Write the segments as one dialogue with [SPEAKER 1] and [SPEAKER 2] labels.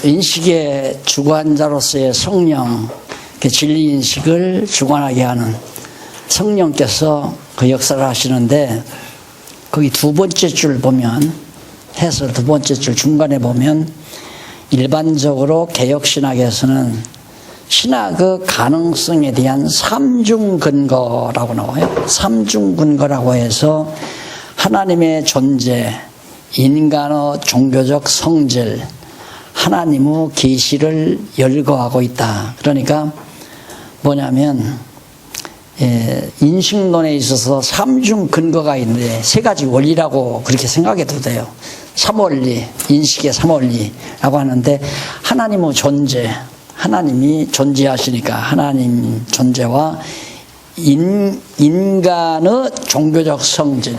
[SPEAKER 1] 인식의 주관자로서의 성령, 진리 인식을 주관하게 하는 성령께서 그 역사를 하시는데, 거기 두 번째 줄 보면, 해설 두 번째 줄 중간에 보면, 일반적으로 개혁신학에서는 신학의 가능성에 대한 삼중 근거라고 나와요. 삼중 근거라고 해서 하나님의 존재, 인간의 종교적 성질, 하나님의 계시를 열거하고 있다. 그러니까 뭐냐면 인식론에 있어서 삼중 근거가 있는데 세 가지 원리라고 그렇게 생각해도 돼요. 삼원리, 인식의 삼원리라고 하는데, 하나님의 존재, 하나님이 존재하시니까 하나님 존재와 인간의 종교적 성질,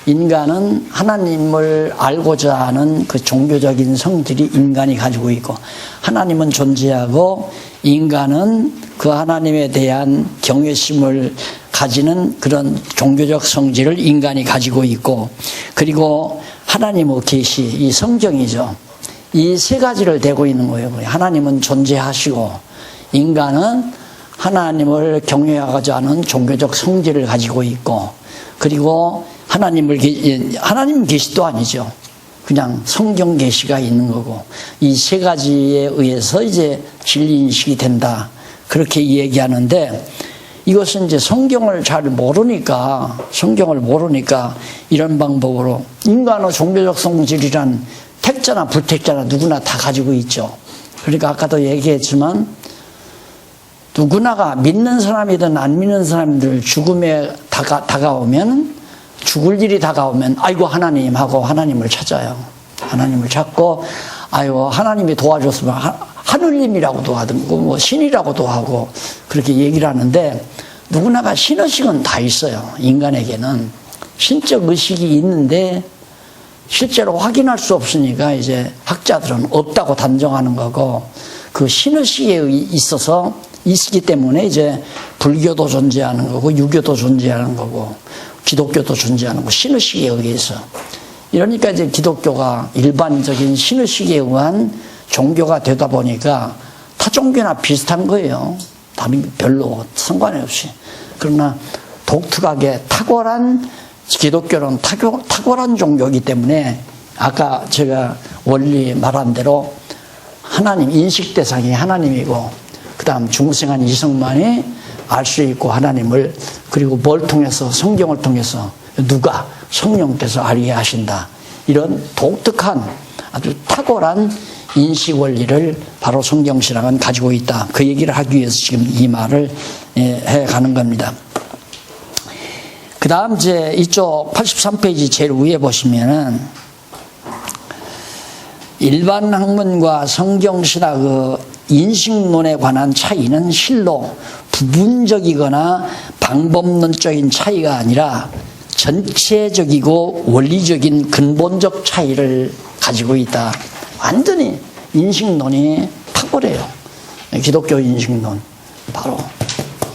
[SPEAKER 1] 인간은 하나님을 알고자 하는 그 종교적인 성질이 인간이 가지고 있고, 하나님은 존재하고 인간은 그 하나님에 대한 경외심을 가지는 그런 종교적 성질을 인간이 가지고 있고, 그리고 하나님의 계시, 이 성경이죠. 이 세 가지를 대고 있는 거예요. 하나님은 존재하시고 인간은 하나님을 경외하고자 하는 종교적 성질을 가지고 있고, 그리고 하나님 계시도 아니죠. 그냥 성경 계시가 있는 거고, 이 세 가지에 의해서 이제 진리 인식이 된다. 그렇게 얘기하는데, 이것은 이제 성경을 모르니까 이런 방법으로 인간의 종교적 성질이란 택자나 불택자나 누구나 다 가지고 있죠. 그러니까 아까도 얘기했지만, 누구나가 믿는 사람이든 안 믿는 사람들 죽음에 다가오면, 죽을 일이 다가오면 아이고 하나님 하고 하나님을 찾아요. 하나님을 찾고 아이고 하나님이 도와줬으면 하느님이라고도 하든가 뭐 신이라고도 하고 그렇게 얘기를 하는데, 누구나가 신의식은 다 있어요. 인간에게는 신적 의식이 있는데 실제로 확인할 수 없으니까 이제 학자들은 없다고 단정하는 거고, 그 신의식에 있어서 있기 때문에 이제 불교도 존재하는 거고 유교도 존재하는 거고 기독교도 존재하는 거고, 신의식에 의해서. 이러니까 이제 기독교가 일반적인 신의식에 의한 종교가 되다 보니까 타 종교나 비슷한 거예요. 다른 별로 상관이 없이. 그러나 독특하게 기독교는 탁월한 종교이기 때문에, 아까 제가 원리 말한 대로 하나님, 인식 대상이 하나님이고, 그 다음 중생한 이성만이 알 수 있고 하나님을, 그리고 뭘 통해서, 성경을 통해서 누가 성령께서 알게 하신다. 이런 독특한 아주 탁월한 인식 원리를 바로 성경신학은 가지고 있다. 그 얘기를 하기 위해서 지금 이 말을 해가는 겁니다. 그 다음 이제 이쪽 83페이지 제일 위에 보시면은, 일반 학문과 성경신학의 인식론에 관한 차이는 실로 부분적이거나 방법론적인 차이가 아니라 전체적이고 원리적인 근본적 차이를 가지고 있다. 완전히 인식론이 탁월해요. 기독교 인식론. 바로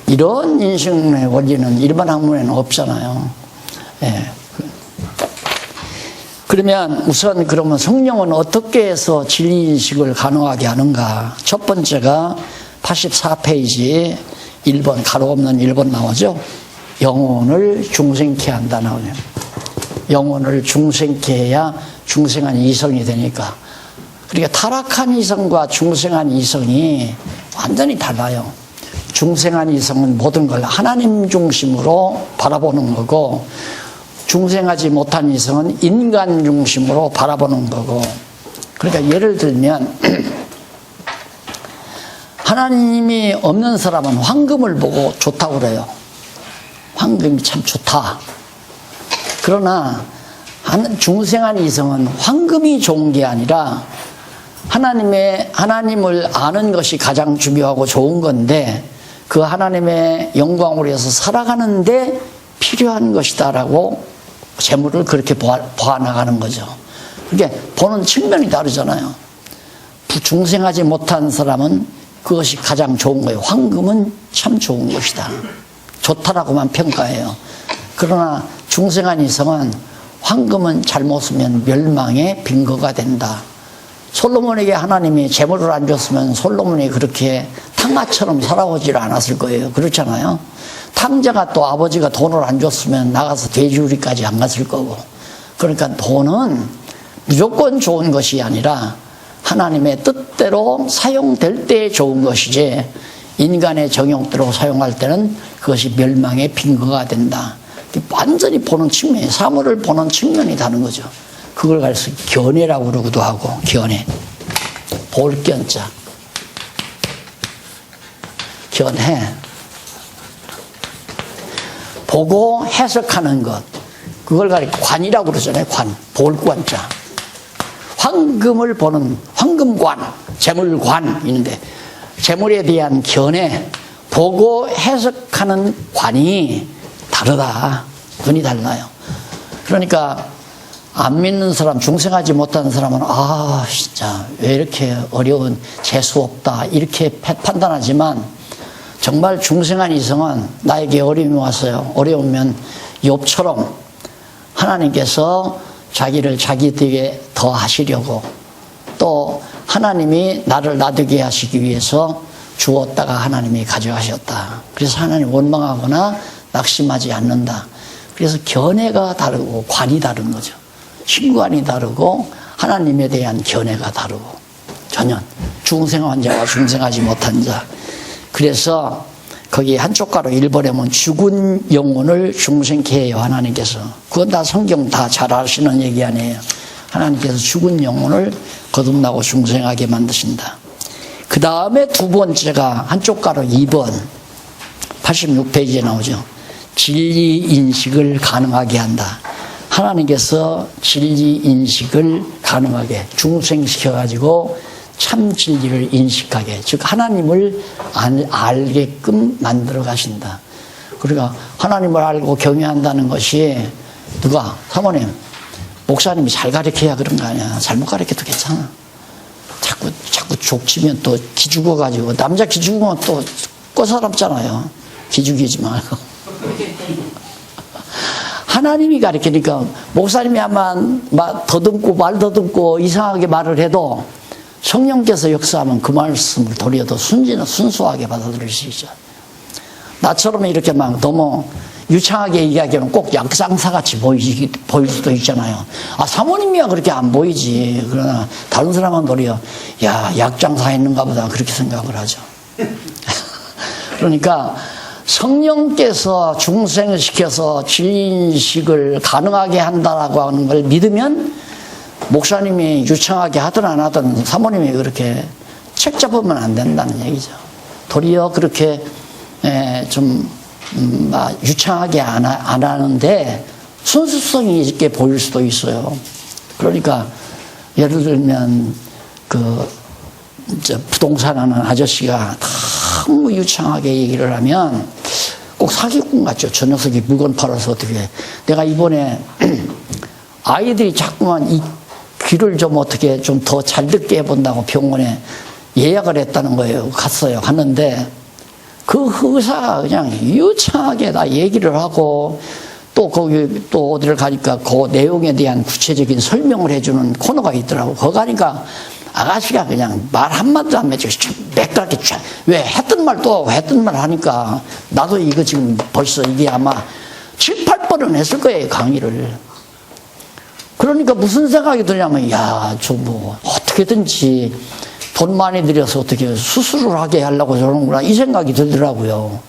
[SPEAKER 1] 이런 인식론의 원리는 일반 학문에는 없잖아요. 예. 그러면 성령은 어떻게 해서 진리 인식을 가능하게 하는가? 첫 번째가 84페이지 1번, 가로 없는 1번 나오죠? 영혼을 중생케 한다 나오네요. 영혼을 중생케 해야 중생한 이성이 되니까. 그러니까 타락한 이성과 중생한 이성이 완전히 달라요. 중생한 이성은 모든 걸 하나님 중심으로 바라보는 거고, 중생하지 못한 이성은 인간 중심으로 바라보는 거고. 그러니까 예를 들면 하나님이 없는 사람은 황금을 보고 좋다고 그래요. 황금이 참 좋다. 그러나 중생한 이성은 황금이 좋은 게 아니라 하나님을 아는 것이 가장 중요하고 좋은 건데, 그 하나님의 영광으로 해서 살아가는데 필요한 것이다라고 재물을 그렇게 보아나가는 거죠. 그러니까 보는 측면이 다르잖아요. 중생하지 못한 사람은 그것이 가장 좋은 거예요. 황금은 참 좋은 것이다. 좋다라고만 평가해요. 그러나 중생한 이성은 황금은 잘못 쓰면 멸망의 빈거가 된다. 솔로몬에게 하나님이 재물을 안 줬으면 솔로몬이 그렇게 탕마처럼 살아오질 않았을 거예요. 그렇잖아요. 탕자가 또 아버지가 돈을 안 줬으면 나가서 돼지우리까지 안 갔을 거고. 그러니까 돈은 무조건 좋은 것이 아니라 하나님의 뜻대로 사용될 때 좋은 것이지 인간의 정욕대로 사용할 때는 그것이 멸망의 빈거가 된다. 완전히 보는 측면이, 사물을 보는 측면이 다른 거죠. 그걸 가리켜 견해라고 그러기도 하고, 견해. 볼견자. 견해. 보고 해석하는 것. 그걸 가리켜 관이라고 그러잖아요. 관. 볼관자. 황금을 보는 황금관, 재물관 있는데 재물에 대한 견해, 보고 해석하는 관이 다르다. 눈이 달라요. 그러니까 안 믿는 사람, 중생하지 못하는 사람은 아 진짜 왜 이렇게 어려운 재수 없다 이렇게 판단하지만 정말 중생한 이성은 나에게 어려움이 왔어요. 어려우면 욥처럼 하나님께서 자기를 자기에게 더 하시려고 또 하나님이 나를 놔두게 하시기 위해서 주었다가 하나님이 가져가셨다. 그래서 하나님 원망하거나 낙심하지 않는다. 그래서 견해가 다르고 관이 다른 거죠. 신관이 다르고 하나님에 대한 견해가 다르고 전혀 중생 환자와 중생하지 못한 자. 그래서 거기 한쪽 가로 1번에면 죽은 영혼을 중생케 해요. 하나님께서. 그건 다 성경 다 잘 아시는 얘기 아니에요. 하나님께서 죽은 영혼을 거듭나고 중생하게 만드신다. 그 다음에 두 번째가 한쪽 가로 2번 86페이지에 나오죠. 진리 인식을 가능하게 한다. 하나님께서 진리 인식을 가능하게 중생시켜가지고 참 진리를 인식하게, 즉 하나님을 알게끔 만들어 가신다. 그러니까 하나님을 알고 경외한다는 것이 누가? 사모님, 목사님이 잘 가르쳐야 그런 거 아니야. 잘못 가르쳐도 괜찮아. 자꾸 족치면 또 기죽어가지고, 남자 기죽으면 또 꼬사롭잖아요. 기죽이지 말고. 하나님이 가르치니까 목사님이 아마 더듬고 말 더듬고 이상하게 말을 해도 성령께서 역사하면 그 말씀을 도리어 더 순수하게 받아들일 수 있죠. 나처럼 이렇게 막 너무 유창하게 얘기하기는 꼭 약장사같이 보일 수도 있잖아요. 아, 사모님이야 그렇게 안 보이지. 그러나 다른 사람은 도리어 야, 약장사 했는가 보다 그렇게 생각을 하죠. 그러니까 성령께서 중생을 시켜서 진리인식을 가능하게 한다라고 하는 걸 믿으면 목사님이 유창하게 하든 안 하든 사모님이 그렇게 책 잡으면 안 된다는 얘기죠. 도리어 그렇게 좀 유창하게 안 하는데 순수성이 있게 보일 수도 있어요. 그러니까 예를 들면 부동산 하는 아저씨가 너무 유창하게 얘기를 하면 꼭 사기꾼 같죠. 저 녀석이 물건 팔아서 어떻게. 내가 이번에 아이들이 자꾸만 이 귀를 좀 어떻게 좀 더 잘 듣게 해본다고 병원에 예약을 했다는 거예요. 갔어요. 갔는데 그 의사가 그냥 유창하게 다 얘기를 하고 또 거기 또 어디를 가니까 그 내용에 대한 구체적인 설명을 해주는 코너가 있더라고. 거기 가니까 아가씨가 그냥 말 한마디도 안 맺고 매끄럽게 왜 했던 말 또 했던 말 하니까 나도 이거 지금 벌써 이게 아마 7, 8번은 했을 거예요. 강의를. 그러니까 무슨 생각이 드냐면 야, 저 뭐 어떻게든지 돈 많이 들여서 어떻게 수술을 하게 하려고 저러는구나 이 생각이 들더라고요.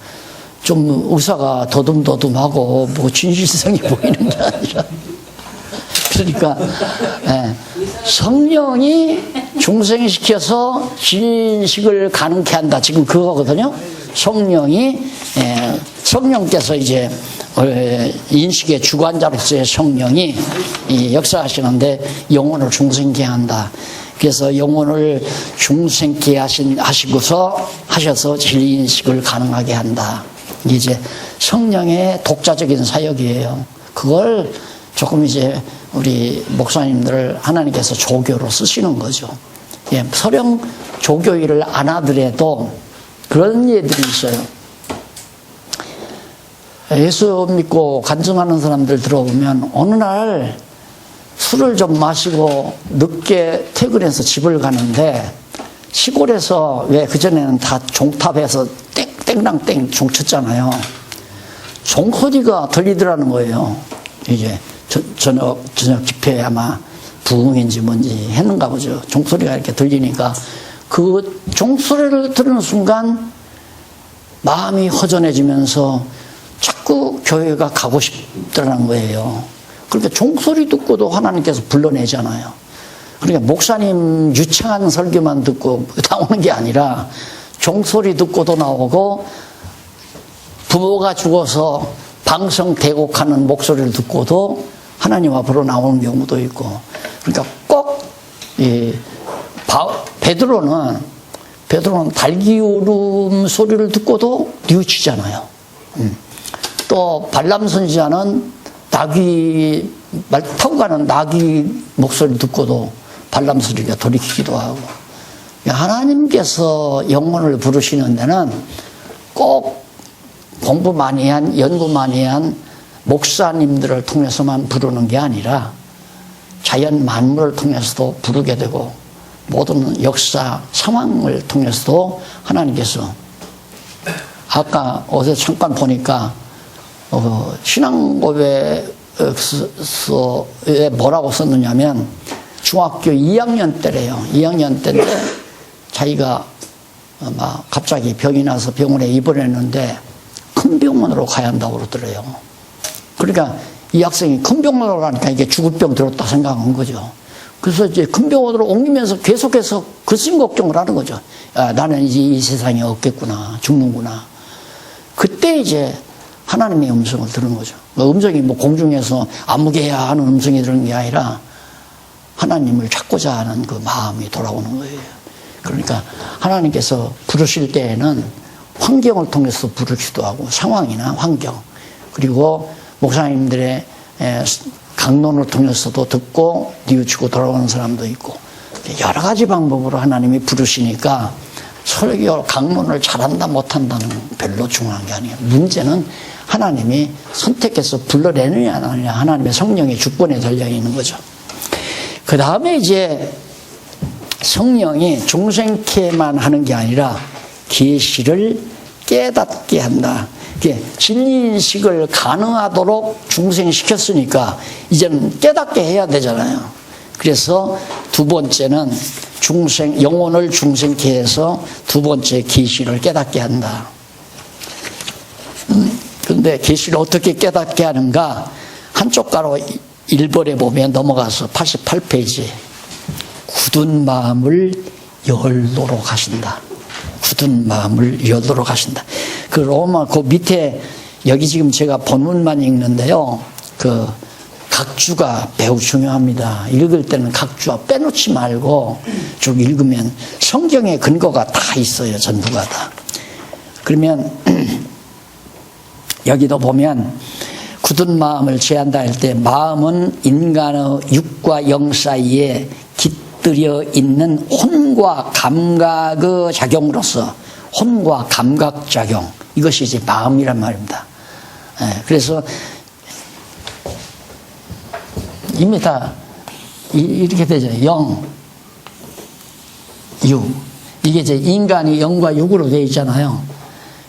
[SPEAKER 1] 좀 의사가 더듬더듬하고 뭐 진실성이 보이는 게 아니라. 그러니까 성령이 중생시켜서 진식을 가능케 한다. 지금 그거거든요. 성령께서 이제 인식의 주관자로서의 성령이 역사하시는데 영혼을 중생케 한다. 그래서 영혼을 중생케 하셔서 진리인식을 가능하게 한다. 이제 성령의 독자적인 사역이에요. 그걸 조금 이제 우리 목사님들을 하나님께서 조교로 쓰시는 거죠. 예, 설령 조교 일을 안 하더라도 그런 예들이 있어요. 예수 믿고 간증하는 사람들 들어보면 어느 날 술을 좀 마시고 늦게 퇴근해서 집을 가는데 시골에서 왜 그전에는 다 종탑에서 땡랑땡 종 쳤잖아요. 종소리가 들리더라는 거예요. 이제 저녁 집회에 아마 부흥인지 뭔지 했는가 보죠. 종소리가 이렇게 들리니까 그 종소리를 들은 순간 마음이 허전해지면서 자꾸 교회가 가고 싶더라는 거예요. 그러니까 종소리 듣고도 하나님께서 불러내잖아요. 그러니까 목사님 유창한 설교만 듣고 나오는 게 아니라 종소리 듣고도 나오고 부모가 죽어서 방성 대곡하는 목소리를 듣고도 하나님 앞으로 나오는 경우도 있고, 그러니까 꼭 베드로는 달기 울음 소리를 듣고도 뉘우치잖아요. 또 발람 선지자는 말 타고 가는 나귀 목소리를 듣고도 발람 소리가 돌이키기도 하고, 하나님께서 영혼을 부르시는 데는 꼭 공부 많이 한, 연구 많이 한 목사님들을 통해서만 부르는 게 아니라 자연 만물을 통해서도 부르게 되고 모든 역사 상황을 통해서도 하나님께서, 아까 어제 잠깐 보니까 신앙고백서에 뭐라고 썼느냐면 중학교 2학년 때래요. 2학년 때인데 자기가 막 갑자기 병이 나서 병원에 입원했는데 큰 병원으로 가야 한다고 그러더래요. 그러니까 이 학생이 큰 병원으로 가니까 이게 죽을 병 들었다 생각한 거죠. 그래서 이제 큰 병원으로 옮기면서 계속해서 근심 걱정을 하는 거죠. 나는 이제 이 세상에 없겠구나, 죽는구나. 그때 이제 하나님의 음성을 들은 거죠. 음성이 뭐 공중에서 아무개야 하는 음성이 들은 게 아니라 하나님을 찾고자 하는 그 마음이 돌아오는 거예요. 그러니까 하나님께서 부르실 때에는 환경을 통해서 부르기도 하고, 상황이나 환경, 그리고 목사님들의 강론을 통해서도 듣고 뉘우치고 돌아오는 사람도 있고, 여러 가지 방법으로 하나님이 부르시니까 설교 강론을 잘한다 못한다는 별로 중요한 게 아니에요. 문제는 하나님이 선택해서 불러내느냐 안 하느냐, 하나님의 성령의 주권에 달려있는 거죠. 그 다음에 이제 성령이 중생케만 하는 게 아니라 계시를 깨닫게 한다. 진리인식을 가능하도록 중생시켰으니까 이제는 깨닫게 해야 되잖아요. 그래서 두 번째는 영혼을 중생케 해서 두 번째 계시를 깨닫게 한다. 그런데 계시를 어떻게 깨닫게 하는가? 한쪽 가로 1번에 보면 넘어가서 88페이지. 굳은 마음을 열도록 하신다. 굳은 마음을 열도록 하신다. 그 로마 그 밑에 여기 지금 제가 본문만 읽는데요. 그 각주가 매우 중요합니다. 읽을 때는 각주와 빼놓지 말고 쭉 읽으면 성경의 근거가 다 있어요. 전부가 다. 그러면 여기도 보면 굳은 마음을 제한다 할 때 마음은 인간의 육과 영 사이에 깃들여 있는 혼과 감각의 작용으로서, 혼과 감각 작용, 이것이 이제 마음이란 말입니다. 그래서 이미 다 이렇게 되죠. 영, 육. 이게 이제 인간이 영과 육으로 되어 있잖아요.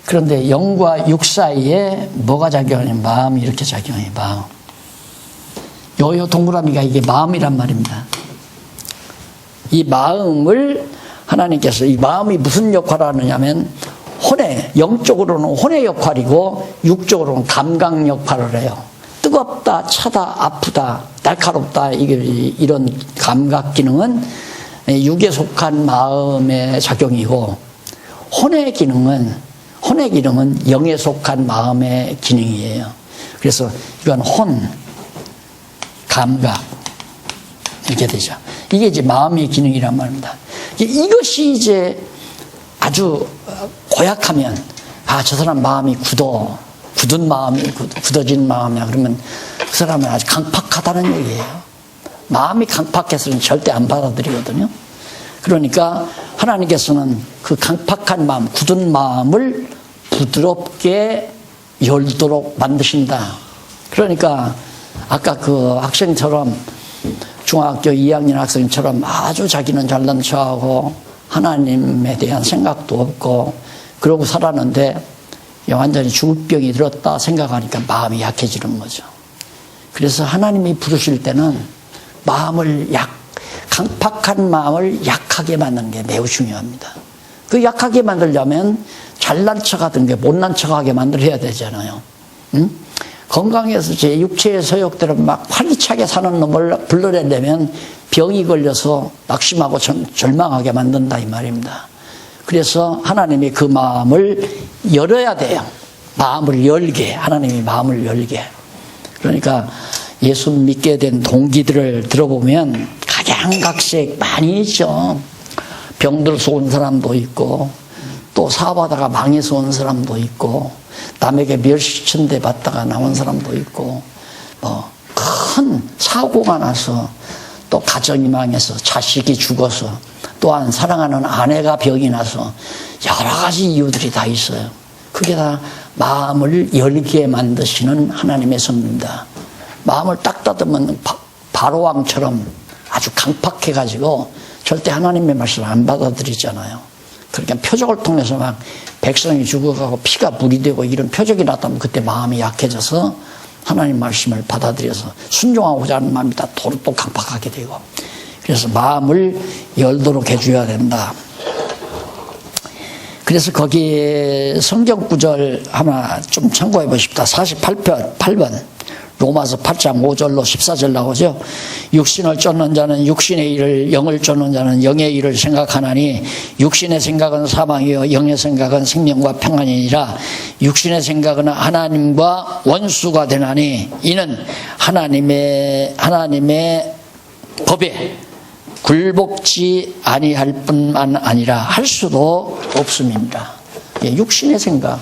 [SPEAKER 1] 그런데 영과 육 사이에 뭐가 작용하냐면 마음이 이렇게 작용해요. 마음. 요 동그라미가 이게 마음이란 말입니다. 이 마음을 하나님께서, 이 마음이 무슨 역할을 하느냐면 영적으로는 혼의 역할이고 육적으로는 감각 역할을 해요. 뜨겁다, 차다, 아프다, 날카롭다, 이런 감각 기능은 육에 속한 마음의 작용이고, 혼의 기능은 영에 속한 마음의 기능이에요. 그래서 이건 혼, 감각, 이렇게 되죠. 이게 이제 마음의 기능이란 말입니다. 이것이 이제 아주 고약하면, 저 사람 마음이 굳은 마음이, 굳어진 마음이야. 그러면 그 사람은 아주 강팍하다는 얘기예요. 마음이 강팍해서는 절대 안 받아들이거든요. 그러니까 하나님께서는 그 강팍한 마음, 굳은 마음을 부드럽게 열도록 만드신다. 그러니까 아까 그 학생처럼 중학교 2학년 학생처럼 아주 자기는 잘난 척하고 하나님에 대한 생각도 없고 그러고 살았는데 완전히 죽을 병이 들었다 생각하니까 마음이 약해지는 거죠. 그래서 하나님이 부르실 때는 강팍한 마음을 약하게 만드는 게 매우 중요합니다. 그 약하게 만들려면 잘난 척하던 게 못난 척하게 만들어야 되잖아요. 응? 건강해서 제 육체의 소욕대로 막 활기차게 사는 놈을 불러내려면 병이 걸려서 낙심하고 절망하게 만든다 이 말입니다. 그래서 하나님이 그 마음을 열어야 돼요. 마음을 열게, 하나님이 마음을 열게. 그러니까 예수 믿게 된 동기들을 들어보면 각양각색 많이 있죠. 병들어서 온 사람도 있고 또 사업하다가 망해서 온 사람도 있고 남에게 멸시천대 받다가 나온 사람도 있고 큰 사고가 나서 또 가정이 망해서 자식이 죽어서 또한 사랑하는 아내가 병이 나서 여러 가지 이유들이 다 있어요. 그게 다 마음을 열게 만드시는 하나님의 섭리입니다. 마음을 딱 닫으면 바로왕처럼 아주 강팍해가지고 절대 하나님의 말씀을 안 받아들이잖아요. 그러니까 표적을 통해서 막 백성이 죽어가고 피가 물이 되고 이런 표적이 나타나면 그때 마음이 약해져서 하나님 말씀을 받아들여서 순종하고자 하는 마음이 다 또 강팍하게 되고, 그래서 마음을 열도록 해줘야 된다. 그래서 거기 성경 구절 하나 좀 참고해 보십시다. 48번 로마서 8장 5절로 14절 나오죠. 육신을 쫓는 자는 육신의 일을, 영을 쫓는 자는 영의 일을 생각하나니 육신의 생각은 사망이요 영의 생각은 생명과 평안이니라. 육신의 생각은 하나님과 원수가 되나니 이는 하나님의 법에 굴복지 아니할 뿐만 아니라 할 수도 없음입니다. 육신의 생각,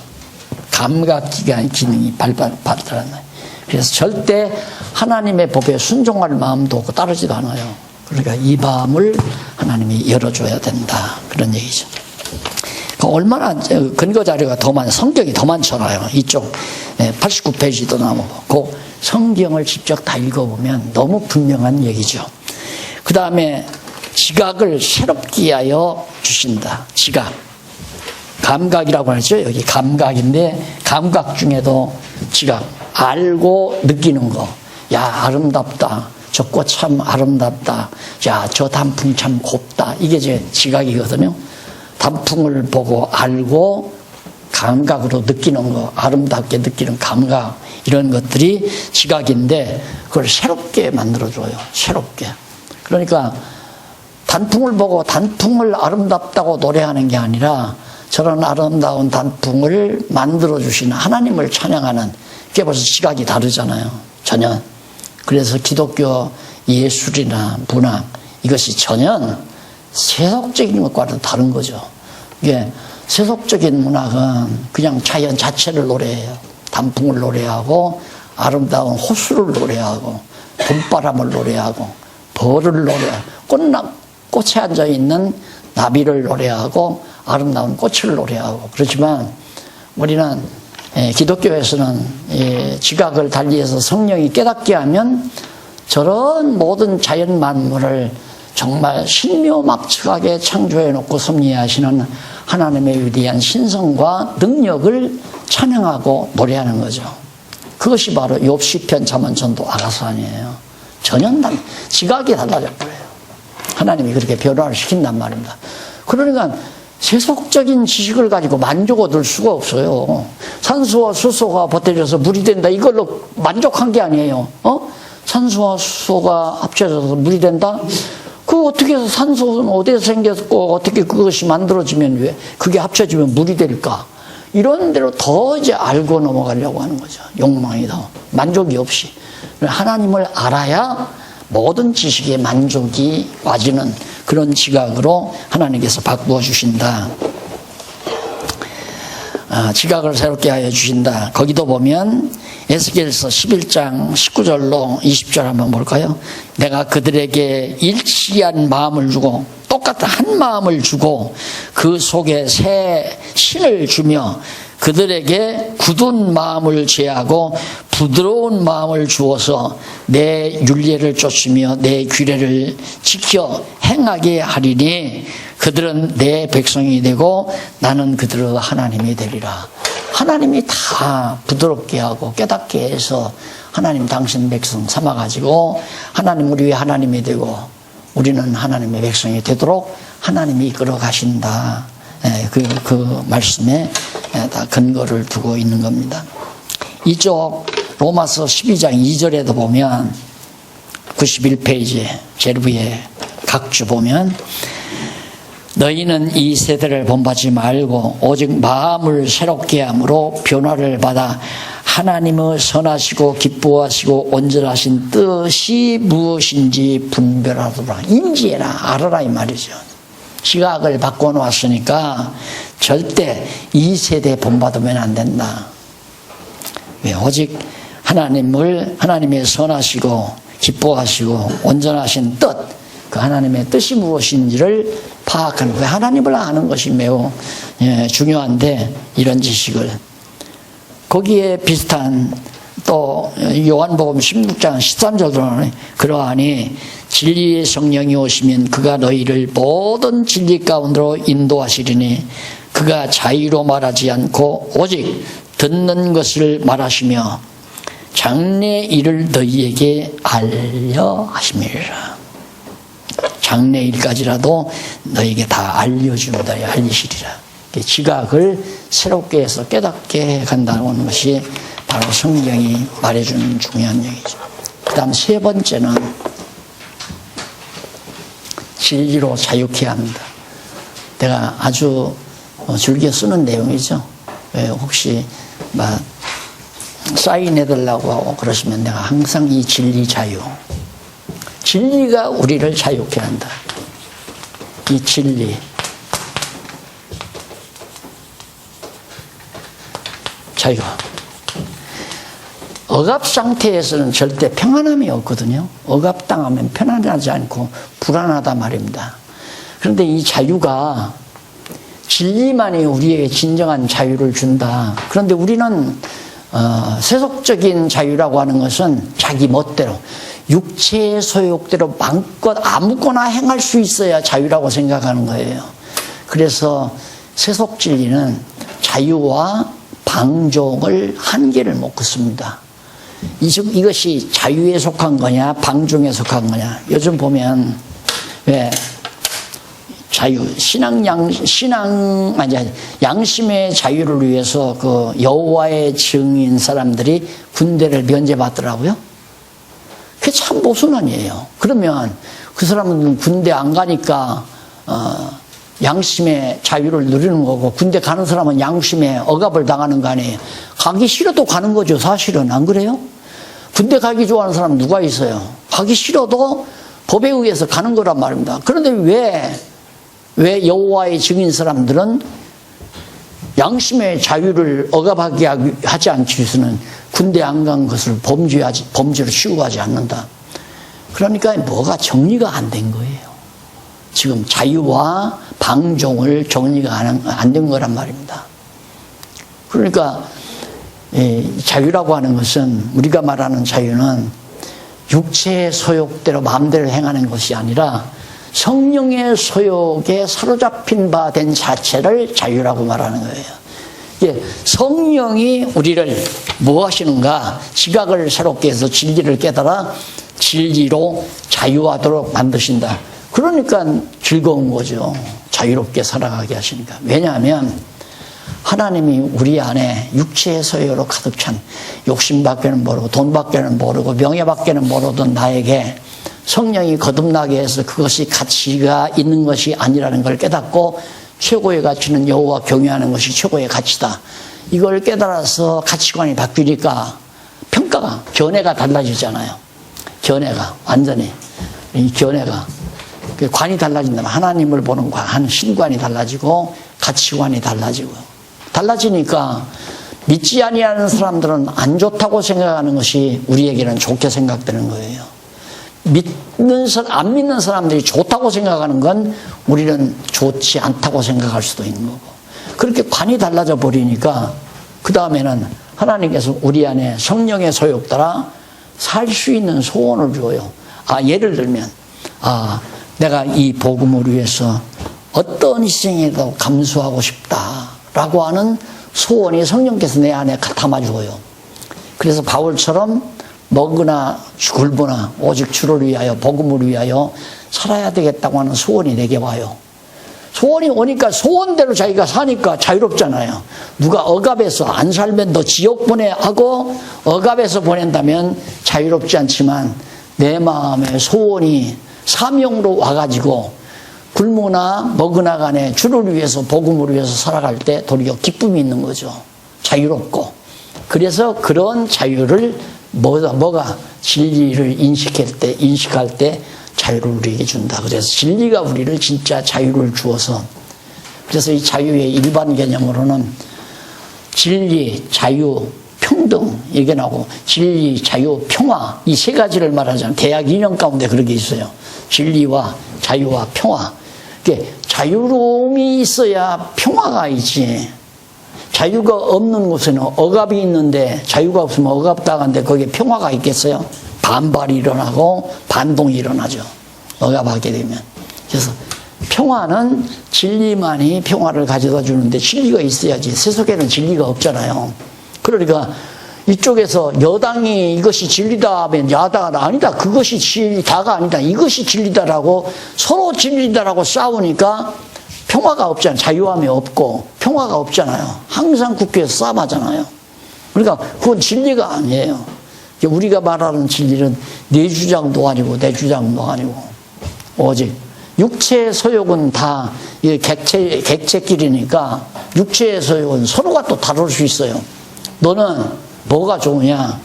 [SPEAKER 1] 감각 기능이 발달한다. 그래서 절대 하나님의 법에 순종할 마음도 없고 따르지도 않아요. 그러니까 이 마음을 하나님이 열어줘야 된다, 그런 얘기죠. 얼마나 근거 자료가 더 많아요. 성경이 더 많잖아요. 이쪽 89페이지도 나오고 그 성경을 직접 다 읽어보면 너무 분명한 얘기죠. 그 다음에 지각을 새롭게 하여 주신다. 지각, 감각이라고 하죠. 여기 감각인데 감각 중에도 지각, 알고 느끼는 거. 야, 아름답다. 저 꽃 참 아름답다. 야, 저 단풍 참 곱다. 이게 제 지각이거든요. 단풍을 보고 알고 감각으로 느끼는 거, 아름답게 느끼는 감각, 이런 것들이 지각인데 그걸 새롭게 만들어줘요. 새롭게. 그러니까 단풍을 보고 단풍을 아름답다고 노래하는 게 아니라 저런 아름다운 단풍을 만들어주시는 하나님을 찬양하는, 그게 벌써 지각이 다르잖아요. 전혀. 그래서 기독교 예술이나 문학, 이것이 전혀 세속적인 것과는 다른 거죠. 이게 세속적인 문학은 그냥 자연 자체를 노래해요. 단풍을 노래하고 아름다운 호수를 노래하고 봄바람을 노래하고 벌을 노래하고 꽃에 앉아있는 나비를 노래하고 아름다운 꽃을 노래하고. 그렇지만 우리는 기독교에서는 지각을 달리해서 성령이 깨닫게 하면 저런 모든 자연 만물을 정말 신묘막측하게 창조해 놓고 섭리하시는 하나님의 위대한 신성과 능력을 찬양하고 노래하는 거죠. 그것이 바로 욥 시편 잠언 전도 아가산이에요. 전혀 지각이 달라져버려요. 하나님이 그렇게 변화를 시킨단 말입니다. 그러니까 세속적인 지식을 가지고 만족 얻을 수가 없어요. 산소와 수소가 버텨져서 물이 된다, 이걸로 만족한 게 아니에요. 산소와 수소가 합쳐져서 물이 된다? 그 어떻게 해서 산소는 어디서 생겼고 어떻게 그것이 만들어지면 왜 그게 합쳐지면 물이 될까? 이런 대로 더 이제 알고 넘어가려고 하는 거죠. 욕망이 더 만족이 없이. 하나님을 알아야 모든 지식에 만족이 와지는 그런 지각으로 하나님께서 바꾸어 주신다. 지각을 새롭게 하여 주신다. 거기도 보면 에스겔서 11장 19절로 20절 한번 볼까요? 내가 그들에게 일치한 마음을 주고 똑같은 한 마음을 주고 그 속에 새 신을 주며 그들에게 굳은 마음을 제하고 부드러운 마음을 주어서 내 율례를 쫓으며 내 규례를 지켜 행하게 하리니 그들은 내 백성이 되고 나는 그들의 하나님이 되리라. 하나님이 다 부드럽게 하고 깨닫게 해서 하나님 당신 백성 삼아가지고 하나님 우리 하나님이 되고 우리는 하나님의 백성이 되도록 하나님이 이끌어 가신다. 그 말씀에 다 근거를 두고 있는 겁니다. 이쪽 로마서 12장 2절에도 보면 91페이지 제일 위에 각주 보면 너희는 이 세대를 본받지 말고 오직 마음을 새롭게 함으로 변화를 받아 하나님의 선하시고 기뻐하시고 온전하신 뜻이 무엇인지 분별하도록 인지해라, 알아라 이 말이죠. 지각을 바꿔놓았으니까 절대 이 세대에 본받으면 안 된다. 왜? 오직 하나님의 선하시고 기뻐하시고 온전하신 뜻, 그 하나님의 뜻이 무엇인지를 파악하는 거예요. 하나님을 아는 것이 매우 중요한데 이런 지식을 거기에 비슷한 또 요한복음 16장 13절로는 그러하니 진리의 성령이 오시면 그가 너희를 모든 진리 가운데로 인도하시리니 그가 자유로 말하지 않고 오직 듣는 것을 말하시며 장래 일을 너희에게 알려 하심이라. 장래 일까지라도 너희에게 다 알려준다, 알리시리라. 지각을 새롭게 해서 깨닫게 간다는 것이 바로 성경이 말해주는 중요한 얘기죠. 그 다음 세 번째는 진리로 자유케 합니다. 내가 아주 즐겨 쓰는 내용이죠. 혹시 사인해달라고 하고 그러시면 내가 항상 이 진리 자유, 진리가 우리를 자유케 한다. 이 진리, 자유. 억압 상태에서는 절대 평안함이 없거든요. 억압당하면 편안하지 않고 불안하단 말입니다. 그런데 이 자유가 진리만이 우리에게 진정한 자유를 준다. 그런데 우리는 세속적인 자유라고 하는 것은 자기 멋대로 육체의 소욕대로 마음껏 아무거나 행할 수 있어야 자유라고 생각하는 거예요. 그래서 세속 진리는 자유와 방종을 한계를 못 긋습니다. 이것이 자유에 속한 거냐 방종에 속한 거냐. 요즘 보면 왜 자유, 양심의 자유를 위해서 그 여호와의 증인 사람들이 군대를 면제받더라고요. 그게 참 모순아니에요. 그러면 그 사람은 군대 안 가니까 양심의 자유를 누리는 거고 군대 가는 사람은 양심의 억압을 당하는 거 아니에요. 가기 싫어도 가는 거죠. 사실은 안 그래요? 군대 가기 좋아하는 사람 누가 있어요? 가기 싫어도 법에 의해서 가는 거란 말입니다. 그런데 왜 여호와의 증인 사람들은 양심의 자유를 억압하게 하지 않기 위해서는 군대 안 간 것을 범죄로 취급하지 않는다. 그러니까 뭐가 정리가 안 된 거예요. 지금 자유와 방종을 정리가 안 된 거란 말입니다. 그러니까 자유라고 하는 것은 우리가 말하는 자유는 육체의 소욕대로 마음대로 행하는 것이 아니라 성령의 소욕에 사로잡힌 바 된 자체를 자유라고 말하는 거예요. 성령이 우리를 뭐 하시는가? 지각을 새롭게 해서 진리를 깨달아 진리로 자유하도록 만드신다. 그러니까 즐거운 거죠. 자유롭게 살아가게 하시니까. 왜냐하면 하나님이 우리 안에 육체의 소욕으로 가득 찬 욕심밖에는 모르고 돈밖에는 모르고 명예밖에는 모르던 나에게 성령이 거듭나게 해서 그것이 가치가 있는 것이 아니라는 걸 깨닫고 최고의 가치는 여호와 경외하는 것이 최고의 가치다. 이걸 깨달아서 가치관이 바뀌니까 평가가, 견해가 달라지잖아요. 견해가 완전히 이 견해가 관이 달라진다면 하나님을 보는 관, 신관이 달라지고 가치관이 달라지니까 믿지 아니하는 사람들은 안 좋다고 생각하는 것이 우리에게는 좋게 생각되는 거예요. 안 믿는 사람들이 좋다고 생각하는 건 우리는 좋지 않다고 생각할 수도 있는 거고. 그렇게 관이 달라져 버리니까 그 다음에는 하나님께서 우리 안에 성령의 소욕 따라 살 수 있는 소원을 줘요. 예를 들면, 내가 이 복음을 위해서 어떤 희생에도 감수하고 싶다라고 하는 소원이 성령께서 내 안에 담아주어요. 그래서 바울처럼 먹으나 굶으나 오직 주를 위하여 복음을 위하여 살아야 되겠다고 하는 소원이 내게 와요. 소원이 오니까 소원대로 자기가 사니까 자유롭잖아요. 누가 억압해서 안 살면 너 지옥 보내 하고 억압해서 보낸다면 자유롭지 않지만 내 마음의 소원이 사명으로 와가지고 굶으나 먹으나 간에 주를 위해서 복음을 위해서 살아갈 때 도리어 기쁨이 있는 거죠. 자유롭고. 그래서 그런 자유를 뭐가 진리를 인식할 때 자유를 우리에게 준다. 그래서 진리가 우리를 진짜 자유를 주어서, 그래서 이 자유의 일반 개념으로는 진리, 자유, 평등 이게 나오고, 진리, 자유, 평화 이 세 가지를 말하잖아요. 대학 이념 가운데 그런 게 있어요. 진리와 자유와 평화. 이게 자유로움이 있어야 평화가 있지. 자유가 없는 곳에는 억압이 있는데 자유가 없으면 억압당한데 거기에 평화가 있겠어요? 반발이 일어나고 반동이 일어나죠. 억압하게 되면. 그래서 평화는 진리만이 평화를 가져다 주는데 진리가 있어야지. 세속에는 진리가 없잖아요. 그러니까 이쪽에서 여당이 이것이 진리다 하면 야당은 아니다. 그것이 진리다가 아니다. 이것이 진리다라고 서로 진리다라고 싸우니까 평화가 없잖아요. 자유함이 없고 평화가 없잖아요. 항상 국회에서 싸움하잖아요. 그러니까 그건 진리가 아니에요. 우리가 말하는 진리는 내 주장도 아니고 내 주장도 아니고 오직 육체의 소욕은 다 객체끼리니까 육체의 소욕은 서로가 또 다룰 수 있어요. 너는 뭐가 좋으냐?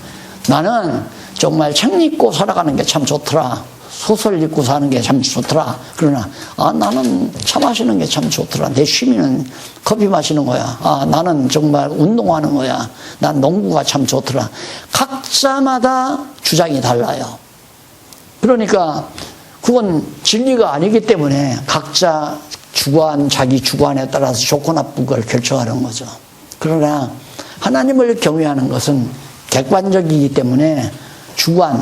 [SPEAKER 1] 나는 정말 책 읽고 살아가는 게 참 좋더라. 소설 읽고 사는 게 참 좋더라. 그러나 나는 차 마시는 게 참 좋더라. 내 취미는 커피 마시는 거야. 나는 정말 운동하는 거야. 난 농구가 참 좋더라. 각자마다 주장이 달라요. 그러니까 그건 진리가 아니기 때문에 각자 자기 주관에 따라서 좋고 나쁜 걸 결정하는 거죠. 그러나 하나님을 경외하는 것은 객관적이기 때문에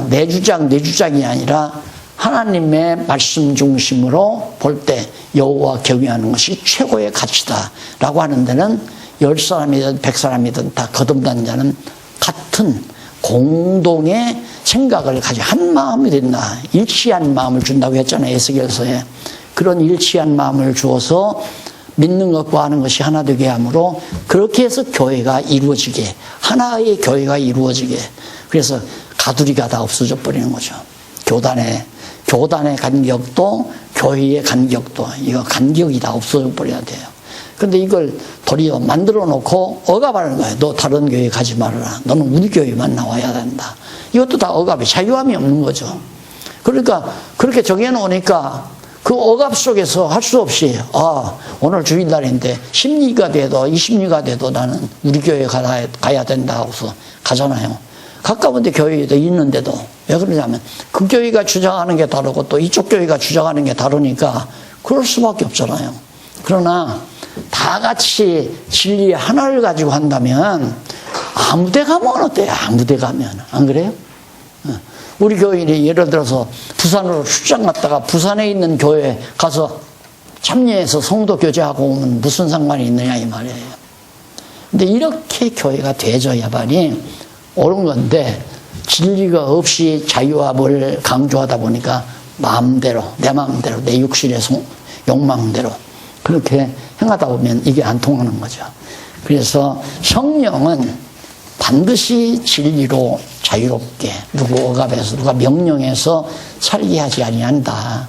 [SPEAKER 1] 내 주장이 아니라 하나님의 말씀 중심으로 볼 때 여호와 경외하는 것이 최고의 가치다라고 하는 데는 10사람이든 100사람이든 다 거듭난 자는 같은 공동의 생각을 가지고 한 마음이 된다. 일치한 마음을 준다고 했잖아요. 에스겔서에. 그런 일치한 마음을 주어서 믿는 것과 하는 것이 하나 되게 하므로 그렇게 해서 교회가 이루어지게, 하나의 교회가 이루어지게. 그래서 가두리가 다 없어져 버리는 거죠. 교단의 간격도 교회의 간격도 이거 간격이 다 없어져 버려야 돼요. 근데 이걸 도리어 만들어 놓고 억압하는 거예요. 너 다른 교회 가지 말아라. 너는 우리 교회만 나와야 된다. 이것도 다 억압이, 자유함이 없는 거죠. 그러니까 그렇게 정해놓으니까 그 억압 속에서 할 수 없이 오늘 주일날인데 10리가 돼도 20리가 돼도 나는 우리 교회 가야 된다 하고서 가잖아요. 가까운데 교회도 있는데도. 왜 그러냐면 그 교회가 주장하는 게 다르고 또 이쪽 교회가 주장하는 게 다르니까 그럴 수밖에 없잖아요. 그러나 다 같이 진리 하나를 가지고 한다면 아무 데 가면 어때요? 아무 데 가면. 안 그래요? 우리 교인이 예를 들어서 부산으로 출장 갔다가 부산에 있는 교회에 가서 참여해서 성도 교제하고 오면 무슨 상관이 있느냐 이 말이에요. 근데 이렇게 교회가 되어야만이 옳은 건데 진리가 없이 자유함을 강조하다 보니까 마음대로, 내 마음대로, 내 육신의 욕망대로 그렇게 행하다 보면 이게 안 통하는 거죠. 그래서 성령은 반드시 진리로 자유롭게 누구 억압해서 누가 명령해서 살게 하지 아니한다.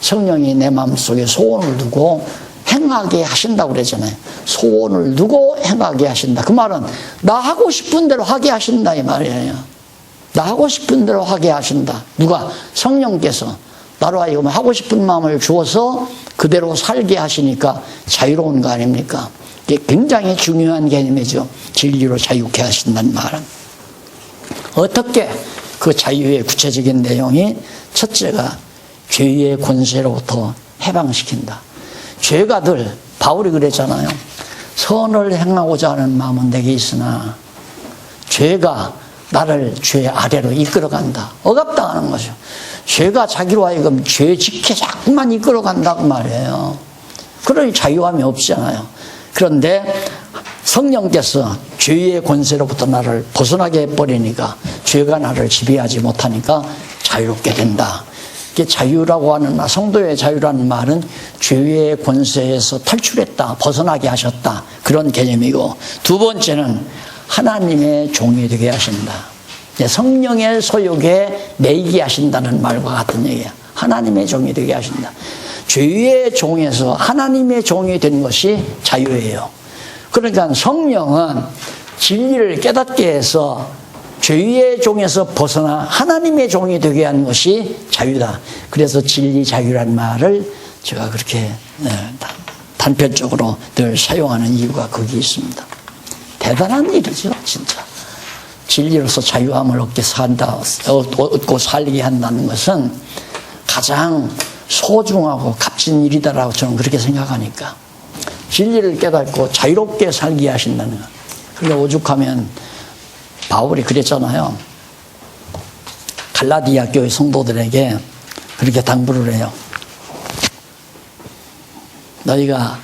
[SPEAKER 1] 성령이 내 마음속에 소원을 두고 행하게 하신다고 그랬잖아요. 소원을 두고 행하게 하신다. 그 말은 나 하고 싶은 대로 하게 하신다 이 말이에요. 나 하고 싶은 대로 하게 하신다. 누가? 성령께서 나로 하여금 하고 싶은 마음을 주어서 그대로 살게 하시니까 자유로운 거 아닙니까? 이게 굉장히 중요한 개념이죠. 진리로 자유케 하신다는 말은. 어떻게 그 자유의 구체적인 내용이 첫째가 죄의 권세로부터 해방시킨다. 죄가 바울이 그랬잖아요. 선을 행하고자 하는 마음은 내게 있으나 죄가 나를 죄 아래로 이끌어간다. 억압당하는 거죠. 죄가 자기로 하여금 죄 짓게 자꾸만 이끌어간다고 말이에요. 그러니 자유함이 없잖아요. 그런데 성령께서 죄의 권세로부터 나를 벗어나게 해버리니까 죄가 나를 지배하지 못하니까 자유롭게 된다. 이게 자유라고 하는, 성도의 자유라는 말은 죄의 권세에서 탈출했다, 벗어나게 하셨다, 그런 개념이고, 두 번째는 하나님의 종이 되게 하신다. 성령의 소욕에 매이게 하신다는 말과 같은 얘기야. 하나님의 종이 되게 하신다. 죄의 종에서 하나님의 종이 되는 것이 자유예요. 그러니까 성령은 진리를 깨닫게 해서 죄의 종에서 벗어나 하나님의 종이 되게 하는 것이 자유다. 그래서 진리 자유라는 말을 제가 그렇게 단편적으로 늘 사용하는 이유가 거기 있습니다. 대단한 일이죠, 진짜. 진리로서 자유함을 얻고 살게 한다는 것은 가장 소중하고 값진 일이다라고 저는 그렇게 생각하니까. 진리를 깨닫고 자유롭게 살게 하신다는 것. 그러니까 오죽하면 바울이 그랬잖아요. 갈라디아 교회 성도들에게 그렇게 당부를 해요. 너희가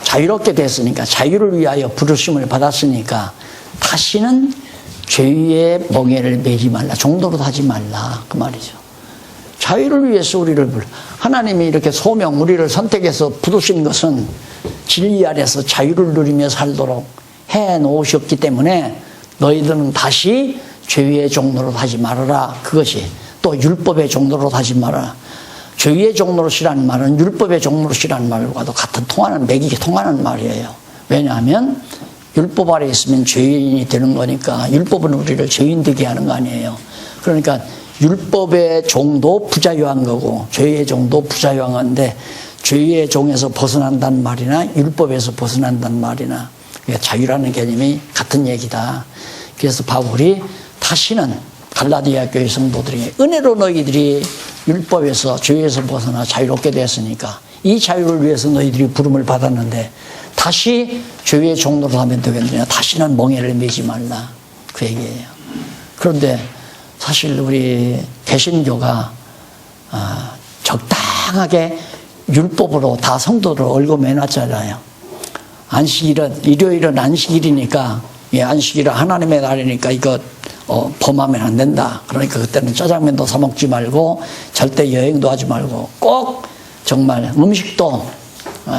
[SPEAKER 1] 자유롭게 됐으니까, 자유를 위하여 부르심을 받았으니까 다시는 죄의 멍에를 매지 말라, 종노릇 하지 말라, 그 말이죠. 자유를 위해서 우리를 하나님이 이렇게 소명, 우리를 선택해서 부르신 것은 진리 아래서 자유를 누리며 살도록 해 놓으셨기 때문에 너희들은 다시 죄의 종노릇 하지 말아라. 그것이 또 율법의 종노릇 하지 말아라. 죄의 종노릇이라는 말은 율법의 종노릇이라는 말과도 같은 맥이 통하는 말이에요. 왜냐하면 율법 아래 있으면 죄인이 되는 거니까 율법은 우리를 죄인 되게 하는 거 아니에요. 그러니까 율법의 종도 부자유한 거고 죄의 종도 부자유한 건데, 죄의 종에서 벗어난다는 말이나 율법에서 벗어난다는 말이나 자유라는 개념이 같은 얘기다. 그래서 바울이 다시는 갈라디아 교회 성도들에게 은혜로 너희들이 율법에서 죄에서 벗어나 자유롭게 됐으니까 이 자유를 위해서 너희들이 부름을 받았는데 다시 죄의 종로로 하면 되겠느냐, 다시는 멍에를 매지 말라, 그 얘기예요. 그런데 사실 우리 개신교가 적당하게 율법으로 다 성도를 얽어매놨잖아요. 안식일은, 일요일은 안식일이니까, 안식일은 하나님의 날이니까 이거 범하면 안 된다. 그러니까 그때는 짜장면도 사 먹지 말고 절대 여행도 하지 말고 꼭 정말 음식도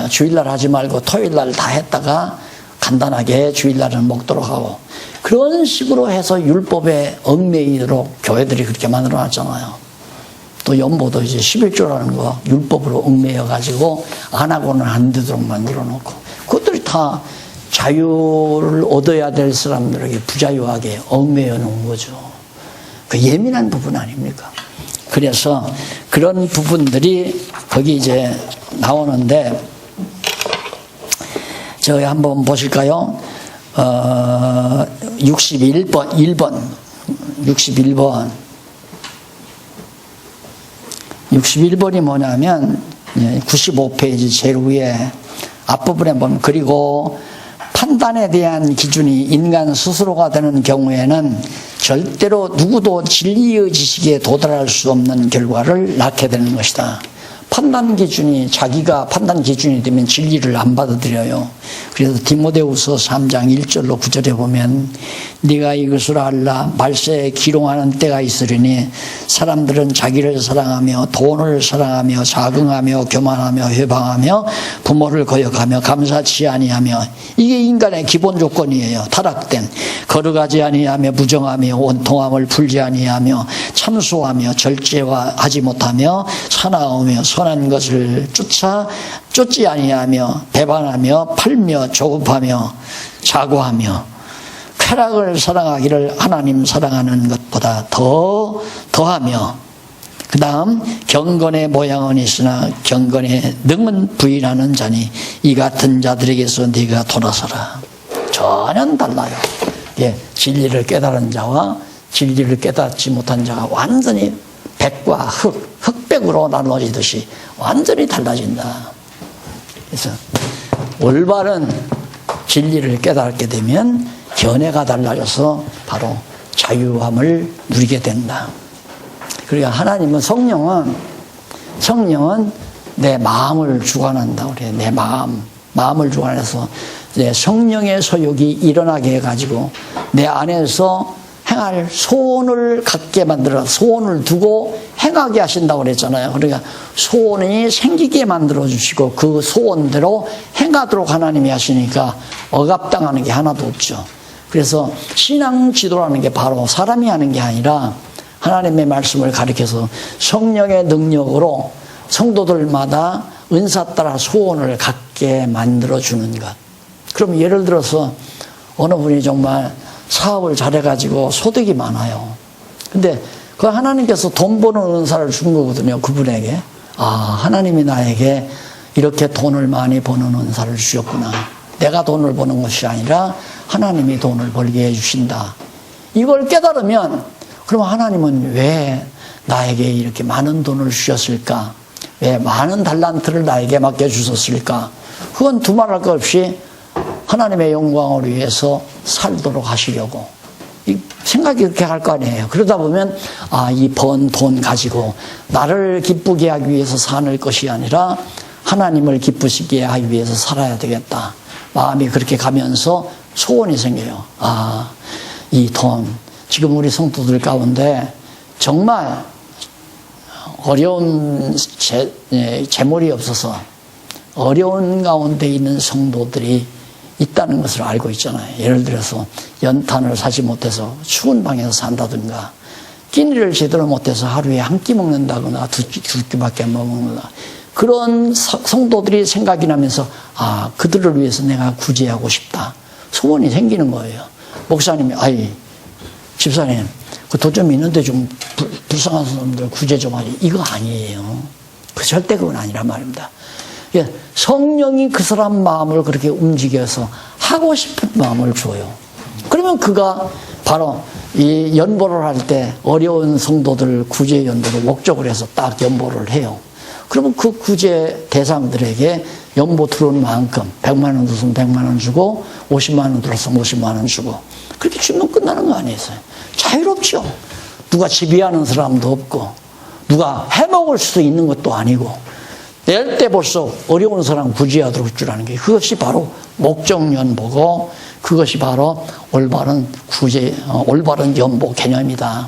[SPEAKER 1] 주일날 하지 말고 토요일날 다 했다가 간단하게 주일날은 먹도록 하고, 그런 식으로 해서 율법에 얽매이도록 교회들이 그렇게 만들어놨잖아요. 또 연보도 이제 11조라는 거 율법으로 얽매여가지고 안 하고는 안 되도록 만들어놓고, 그것들이 다 자유를 얻어야 될 사람들에게 부자유하게 얽매여 놓은 거죠. 그 예민한 부분 아닙니까? 그래서 그런 부분들이 거기 이제 나오는데, 저희 한번 보실까요? 61번. 61번이 뭐냐면 95페이지 제일 위에 앞부분에 보면, 그리고 판단에 대한 기준이 인간 스스로가 되는 경우에는 절대로 누구도 진리의 지식에 도달할 수 없는 결과를 낳게 되는 것이다. 판단 기준이, 자기가 판단 기준이 되면 진리를 안 받아들여요. 그래서 디모데후서 3장 1절로 9절에 보면, 네가 이것을 알라. 말세에 기롱하는 때가 있으리니 사람들은 자기를 사랑하며 돈을 사랑하며 자긍하며 교만하며 회방하며 부모를 거역하며 감사치 아니하며, 이게 인간의 기본 조건이에요. 타락된, 거룩하지 아니하며 부정하며 원통함을 풀지 아니하며 참소하며 절제하지 못하며 사나우며 선한 것을 쫓지 아니하며 배반하며 팔며 조급하며 자고하며, 쾌락을 사랑하기를 하나님 사랑하는 것보다 더하며, 그 다음 경건의 모양은 있으나 경건의 능은 부인하는 자니 이 같은 자들에게서 네가 돌아서라. 전혀 달라요. 진리를 깨달은 자와 진리를 깨닫지 못한 자가 완전히 백과 흑백으로 나눠지듯이 완전히 달라진다. 그래서 올바른 진리를 깨닫게 되면 견해가 달라져서 바로 자유함을 누리게 된다. 그러니까 하나님은 성령은 내 마음을 주관한다. 그래. 내 마음을 주관해서 내 성령의 소욕이 일어나게 해가지고 내 안에서 행할 소원을 갖게 만들어 소원을 두고 행하게 하신다고 그랬잖아요. 그러니까 소원이 생기게 만들어 주시고 그 소원대로 행하도록 하나님이 하시니까 억압당하는 게 하나도 없죠. 그래서 신앙 지도라는 게 바로 사람이 하는 게 아니라 하나님의 말씀을 가리켜서 성령의 능력으로 성도들마다 은사 따라 소원을 갖게 만들어주는 것. 그럼 예를 들어서 어느 분이 정말 사업을 잘해가지고 소득이 많아요. 근데 그 하나님께서 돈 버는 은사를 준 거거든요. 그분에게. 하나님이 나에게 이렇게 돈을 많이 버는 은사를 주셨구나. 내가 돈을 버는 것이 아니라 하나님이 돈을 벌게 해주신다. 이걸 깨달으면 그럼 하나님은 왜 나에게 이렇게 많은 돈을 주셨을까? 왜 많은 달란트를 나에게 맡겨주셨을까? 그건 두말할 것 없이 하나님의 영광을 위해서 살도록 하시려고 생각이 그렇게 할 거 아니에요. 그러다 보면 이 번 돈 가지고 나를 기쁘게 하기 위해서 사는 것이 아니라 하나님을 기쁘시게 하기 위해서 살아야 되겠다. 마음이 그렇게 가면서 소원이 생겨요. 이 돈 지금 우리 성도들 가운데 정말 어려운 재물이 없어서 어려운 가운데 있는 성도들이 있다는 것을 알고 있잖아요. 예를 들어서 연탄을 사지 못해서 추운 방에서 산다든가 끼니를 제대로 못해서 하루에 한 끼 먹는다거나 두 끼밖에 못 먹는다. 그런 성도들이 생각이 나면서 그들을 위해서 내가 구제하고 싶다. 소원이 생기는 거예요. 목사님이 집사님 그 돈 좀 있는데 좀 불쌍한 사람들 구제 좀 하지. 이거 아니에요. 절대 그건 아니란 말입니다. 성령이 그 사람 마음을 그렇게 움직여서 하고 싶은 마음을 줘요. 그러면 그가 바로 이 연보를 할 때 어려운 성도들 구제 연보를 목적을 해서 딱 연보를 해요. 그러면 그 구제 대상들에게 연보 들어온 만큼 100만 원 들었으면 100만 원 주고 50만 원 들었으면 50만 원 주고 그렇게 주면 끝나는 거 아니에요. 자유롭죠. 누가 지배하는 사람도 없고 누가 해먹을 수도 있는 것도 아니고 낼 때 벌써 어려운 사람 구제하도록 주라는 게 그것이 바로 목적연보고 그것이 바로 올바른 올바른 연보 개념이다.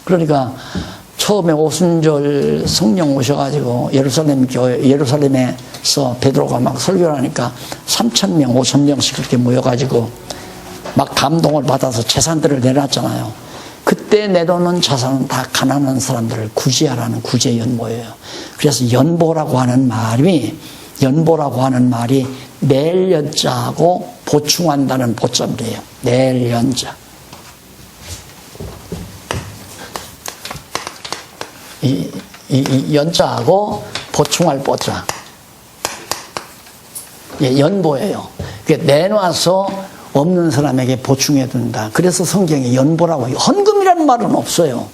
[SPEAKER 1] 그러니까 처음에 오순절 성령 오셔가지고 예루살렘에서 베드로가 막 설교를 하니까 3,000명, 5,000명씩 그렇게 모여가지고 막 감동을 받아서 재산들을 내놨잖아요. 그때 내놓는 자산은 다 가난한 사람들을 구제하라는 구제 연보예요. 그래서 연보라고 하는 말이 낼 연자하고 보충한다는 보점이에요. 낼 연자. 이 연자하고 보충할 보자. 연보예요. 내놔서 없는 사람에게 보충해 준다. 그래서 성경에 연보라고 해요. 헌금이라는 말은 없어요.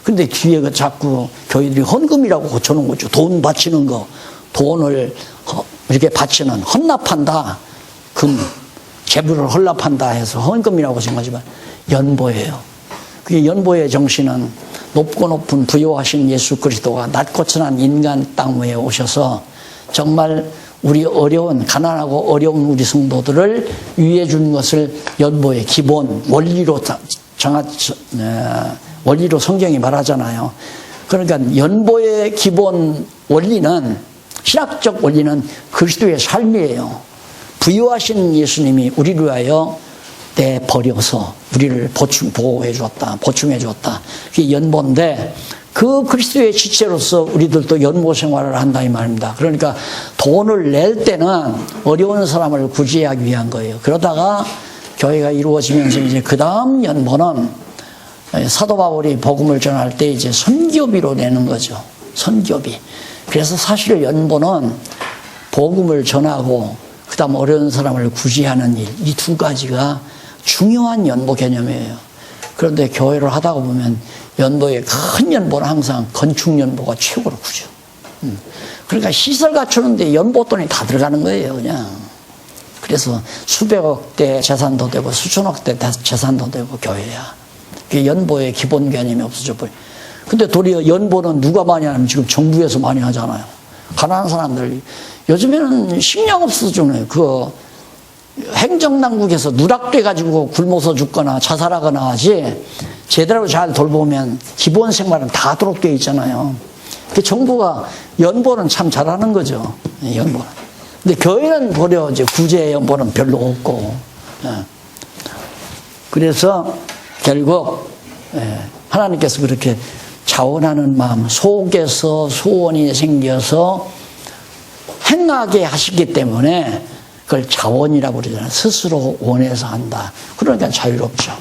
[SPEAKER 1] 근데 뒤에 자꾸 교회들이 헌금이라고 고쳐놓은 거죠. 돈 바치는 거. 돈을 이렇게 바치는 헌납한다. 재물을 헌납한다 해서 헌금이라고 생각하지만 연보예요. 그 연보의 정신은 높고 높은 부요하신 예수 그리스도가 낮고 천한 인간 땅 위에 오셔서 정말 우리 가난하고 어려운 우리 성도들을 위해 준 것을 연보의 기본 원리로 원리로 성경이 말하잖아요. 그러니까 연보의 기본 원리는 신학적 원리는 그리스도의 삶이에요. 부유하신 예수님이 우리를 위하여 내버려서 우리를 보호해 주었다. 보충해 주었다. 그게 연보인데 그 그리스도의 지체로서 우리들도 연보 생활을 한다 이 말입니다. 그러니까 돈을 낼 때는 어려운 사람을 구제하기 위한 거예요. 그러다가 교회가 이루어지면서 이제 그 다음 연보는 사도 바울이 복음을 전할 때 이제 선교비로 내는 거죠. 선교비. 그래서 사실 연보는 복음을 전하고 그 다음 어려운 사람을 구제하는 일, 이 두 가지가 중요한 연보 개념이에요. 그런데 교회를 하다가 보면 연보의 큰 연보는 항상 건축 연보가 최고로 크죠. 그러니까 시설 갖추는데 연보 돈이 다 들어가는 거예요, 그냥. 그래서 수백억 대 재산도 되고 수천억 대 재산도 되고 교회야. 그게 연보의 기본 개념이 없어져 버려. 근데 도리어 연보는 누가 많이 하냐면 지금 정부에서 많이 하잖아요. 가난한 사람들. 요즘에는 식량 없어지네. 행정당국에서 누락돼가지고 굶어서 죽거나 자살하거나 하지, 제대로 잘 돌보면 기본 생활은 다 하도록 되어 있잖아요. 그 정부가 연보는 참 잘하는 거죠. 연보는. 근데 교회는 도리어 이제 구제 연보는 별로 없고, 그래서 결국 하나님께서 그렇게 자원하는 마음 속에서 소원이 생겨서 행하게 하시기 때문에 그걸 자원이라고 그러잖아요. 스스로 원해서 한다. 그러니까 자유롭죠.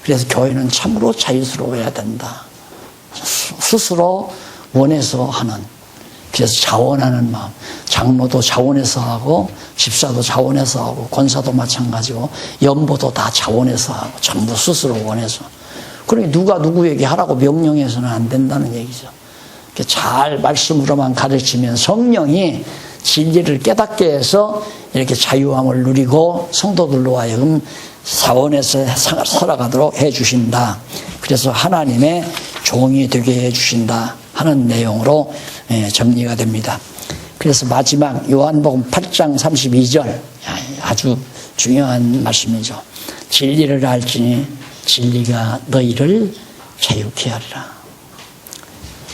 [SPEAKER 1] 그래서 교회는 참으로 자유스러워야 된다. 스스로 원해서 하는. 그래서 자원하는 마음. 장로도 자원해서 하고, 집사도 자원해서 하고, 권사도 마찬가지고, 연보도 다 자원해서 하고, 전부 스스로 원해서. 그러니 누가 누구에게 하라고 명령해서는 안 된다는 얘기죠. 잘 말씀으로만 가르치면 성령이 진리를 깨닫게 해서 이렇게 자유함을 누리고 성도들로 하여금 사원에서 살아가도록 해주신다. 그래서 하나님의 종이 되게 해주신다 하는 내용으로 정리가 됩니다. 그래서 마지막 요한복음 8장 32절 아주 중요한 말씀이죠. 진리를 알지니 진리가 너희를 자유케 하리라.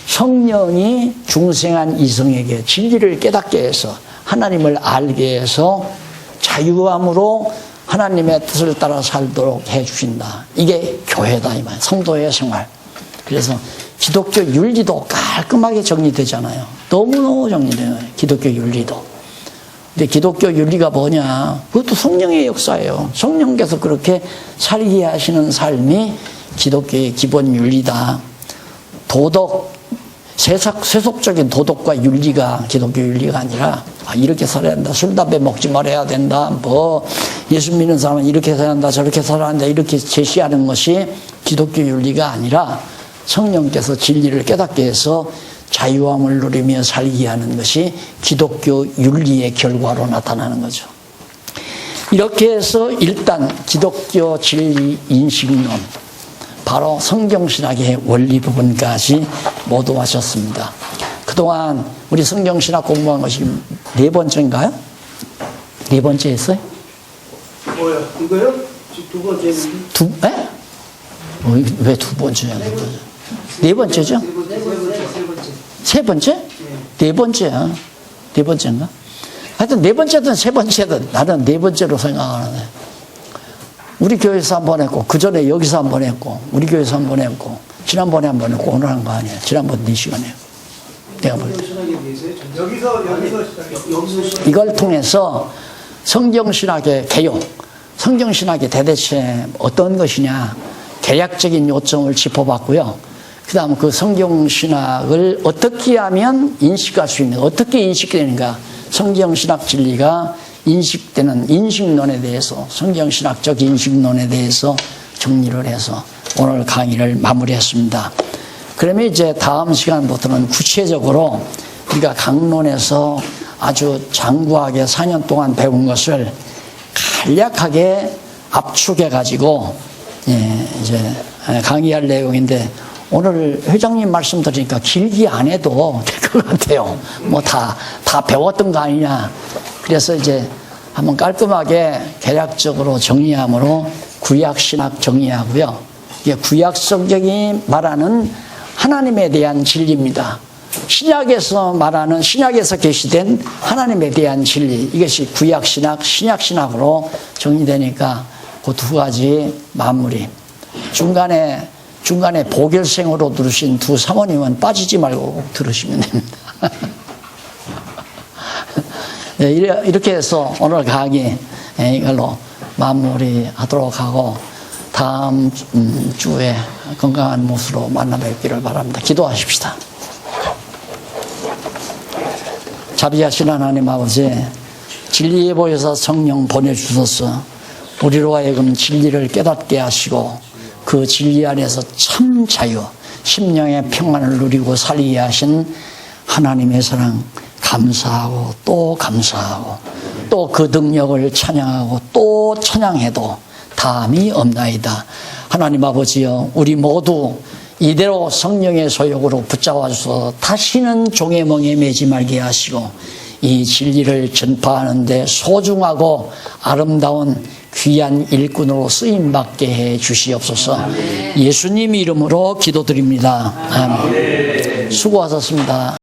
[SPEAKER 1] 성령이 중생한 이성에게 진리를 깨닫게 해서 하나님을 알게 해서 자유함으로 하나님의 뜻을 따라 살도록 해주신다. 이게 교회다 이 말. 성도의 생활. 그래서 기독교 윤리도 깔끔하게 정리되잖아요. 너무너무 정리돼요. 기독교 윤리도. 근데 기독교 윤리가 뭐냐? 그것도 성령의 역사예요. 성령께서 그렇게 살게 하시는 삶이 기독교의 기본 윤리다. 도덕, 세속적인 도덕과 윤리가 기독교 윤리가 아니라 이렇게 살아야 된다. 술, 담배 먹지 말아야 된다. 예수 믿는 사람은 이렇게 살아야 한다. 저렇게 살아야 한다. 이렇게 제시하는 것이 기독교 윤리가 아니라 성령께서 진리를 깨닫게 해서 자유함을 누리며 살게 하는 것이 기독교 윤리의 결과로 나타나는 거죠. 이렇게 해서 일단 기독교 진리 인식론, 바로 성경신학의 원리 부분까지 모두 하셨습니다. 그동안 우리 성경신학 공부한 것이 4번째인가요? 4번째 했어요?
[SPEAKER 2] 뭐야? 이거요? 두 번째인데?
[SPEAKER 1] 왜 2번째야? 4번째죠? 세 번째? 4번째야. 4번째인가? 하여튼 4번째든 3번째든 나는 4번째로 생각하는데, 우리 교회에서 한 번 했고, 그 전에 여기서 한 번 했고, 우리 교회에서 한 번 했고, 지난번에 한 번 했고, 오늘 한 거 아니야. 지난번 4시간 했고. 내가 볼 때.
[SPEAKER 2] 여기서
[SPEAKER 1] 이걸 통해서 성경신학의 개요, 성경신학이 대대체 어떤 것이냐, 개략적인 요점을 짚어봤고요. 그 다음 그 성경신학을 어떻게 하면 인식할 수 있는가, 어떻게 인식되는가, 성경신학 진리가 인식되는 인식론에 대해서, 성경신학적 인식론에 대해서 정리를 해서 오늘 강의를 마무리했습니다. 그러면 이제 다음 시간부터는 구체적으로 우리가 강론에서 아주 장구하게 4년 동안 배운 것을 간략하게 압축해가지고 이제 강의할 내용인데, 오늘 회장님 말씀 드리니까 길게 안 해도 될 것 같아요. 다 배웠던 거 아니냐. 그래서 이제 한번 깔끔하게 개략적으로 정리함으로 구약신학 정리하고요. 이게 구약 성경이 말하는 하나님에 대한 진리입니다. 신약에서 말하는, 신약에서 계시된 하나님에 대한 진리, 이것이 구약신학, 신약신학으로 정리되니까 그 2가지 마무리. 중간에 보결생으로 들으신 2 사모님은 빠지지 말고 꼭 들으시면 됩니다. 네, 이렇게 해서 오늘 강의 이걸로 마무리하도록 하고, 다음 주에 건강한 모습으로 만나 뵙기를 바랍니다. 기도하십시다. 자비하신 하나님 아버지, 진리에 보여서 성령 보내주셔서 우리로 하여금 진리를 깨닫게 하시고, 그 진리 안에서 참 자유, 심령의 평안을 누리고 살게 하신 하나님의 사랑 감사하고 또 감사하고, 또 그 능력을 찬양하고 또 찬양해도 담이 없나이다. 하나님 아버지여, 우리 모두 이대로 성령의 소욕으로 붙잡아 주셔서 다시는 종의 멍에 매지 말게 하시고 이 진리를 전파하는 데 소중하고 아름다운 귀한 일꾼으로 쓰임받게 해 주시옵소서. 예수님 이름으로 기도드립니다. 아멘. 수고하셨습니다.